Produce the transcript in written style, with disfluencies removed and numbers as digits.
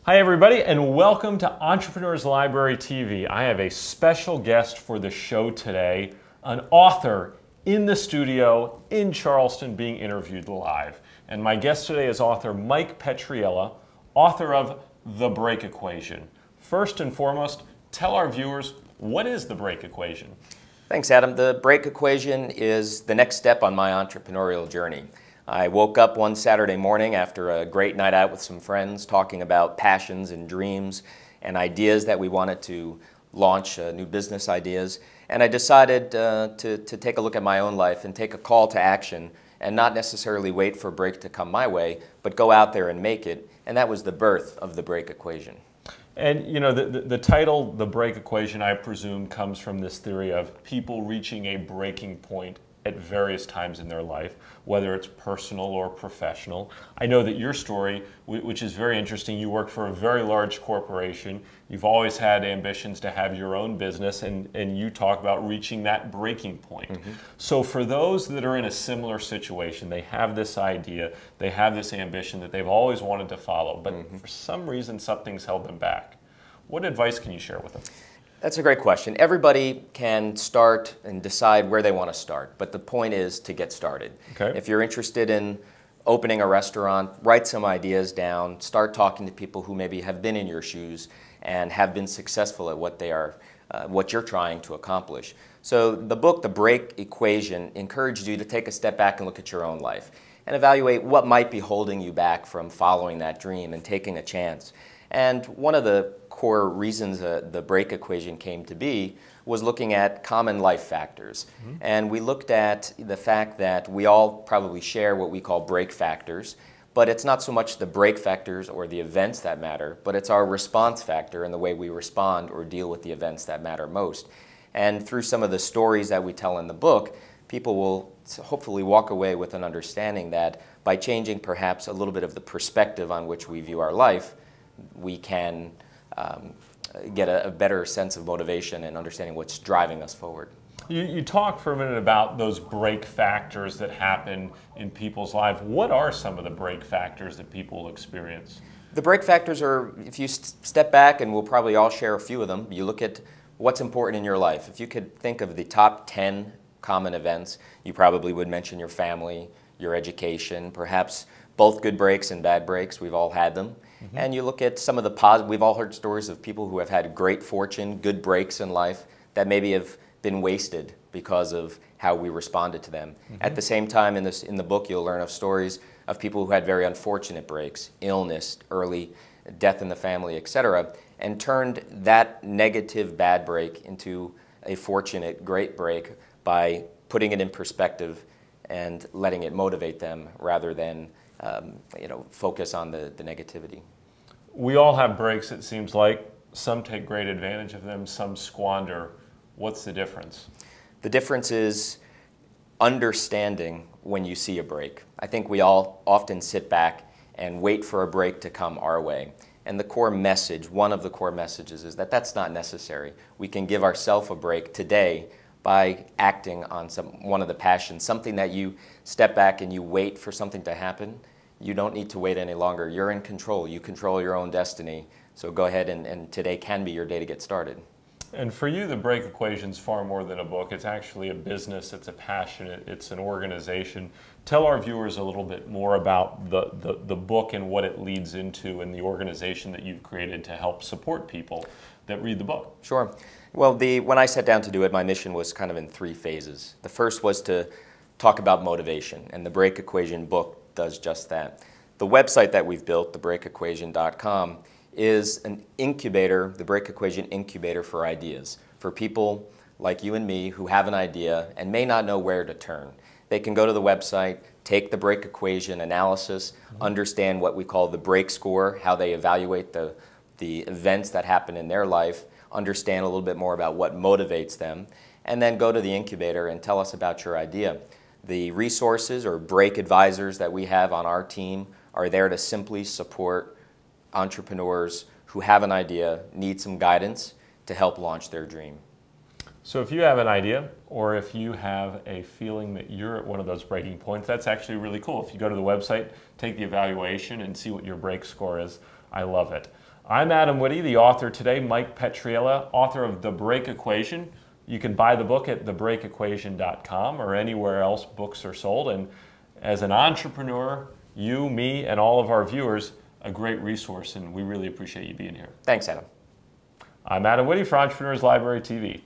Hi everybody, and welcome to Entrepreneurs Library TV. I have a special guest for the show today, an author in the studio in Charleston being interviewed live. And my guest today is author Mike Petriella, author of The Break Equation. First and foremost, tell our viewers, what is the break equation? Thanks, Adam. The break equation is the next step on my entrepreneurial journey. I woke up one Saturday morning after a great night out with some friends talking about passions and dreams and ideas that we wanted to launch, new business ideas. And I decided to take a look at my own life and take a call to action and not necessarily wait for a break to come my way, but go out there and make it. And that was the birth of the break equation. And you know, the title, The Break Equation, I presume comes from this theory of people reaching a breaking point at various times in their life, whether it's personal or professional. I know that your story, which is very interesting, you worked for a very large corporation. You've always had ambitions to have your own business, and you talk about reaching that breaking point. Mm-hmm. So for those that are in a similar situation, they have this idea, they have this ambition that they've always wanted to follow, but for some reason something's held them back. What advice can you share with them? That's a great question. Everybody can start and decide where they want to start, but the point is to get started. Okay. If you're interested in opening a restaurant, write some ideas down, start talking to people who maybe have been in your shoes and have been successful at what you're trying to accomplish. So the book, The Break Equation, encouraged you to take a step back and look at your own life and evaluate what might be holding you back from following that dream and taking a chance. And one of the core reasons the break equation came to be was looking at common life factors. Mm-hmm. And we looked at the fact that we all probably share what we call break factors, but it's not so much the break factors or the events that matter, but it's our response factor and the way we respond or deal with the events that matter most. And through some of the stories that we tell in the book, people will hopefully walk away with an understanding that by changing perhaps a little bit of the perspective on which we view our life, we can get a better sense of motivation and understanding what's driving us forward. You talked for a minute about those break factors that happen in people's lives. What are some of the break factors that people experience? The break factors are, if you step back, and we'll probably all share a few of them, you look at what's important in your life. If you could think of the top 10 common events, you probably would mention your family, your education, perhaps both good breaks and bad breaks. We've all had them. Mm-hmm. And you look at some of the we've all heard stories of people who have had great fortune, good breaks in life that maybe have been wasted because of how we responded to them. Mm-hmm. At the same time, in the book, you'll learn of stories of people who had very unfortunate breaks, illness, early death in the family, etc., and turned that negative bad break into a fortunate great break by putting it in perspective and letting it motivate them rather than focus on the negativity. We all have breaks, it seems like. Some take great advantage of them, some squander. What's the difference? The difference is understanding when you see a break. I think we all often sit back and wait for a break to come our way. And the core message, one of the core messages, is that that's not necessary. We can give ourselves a break today by acting on one of the passions, something that you step back and you wait for something to happen. You don't need to wait any longer. You're in control. You control your own destiny. So go ahead and today can be your day to get started. And for you, the break equation is far more than a book. It's actually a business. It's a passion. It's an organization. Tell our viewers a little bit more about the book and what it leads into and the organization that you've created to help support people that read the book. Sure. Well, when I sat down to do it, my mission was kind of in 3 phases. The first was to talk about motivation, and the Break Equation book does just that. The website that we've built, thebreakequation.com, is an incubator, the Break Equation incubator for ideas, for people like you and me who have an idea and may not know where to turn. They can go to the website, take the Break Equation analysis, understand what we call the break score, how they evaluate the events that happen in their life, understand a little bit more about what motivates them, and then go to the incubator and tell us about your idea. The resources or break advisors that we have on our team are there to simply support entrepreneurs who have an idea, need some guidance to help launch their dream. So if you have an idea, or if you have a feeling that you're at one of those breaking points, that's actually really cool. If you go to the website, take the evaluation and see what your break score is, I love it. I'm Adam Witty, the author today, Mike Petriella, author of The Break Equation. You can buy the book at thebreakequation.com or anywhere else books are sold. And as an entrepreneur, you, me, and all of our viewers, a great resource, and we really appreciate you being here. Thanks, Adam. I'm Adam Witty for Entrepreneurs Library TV.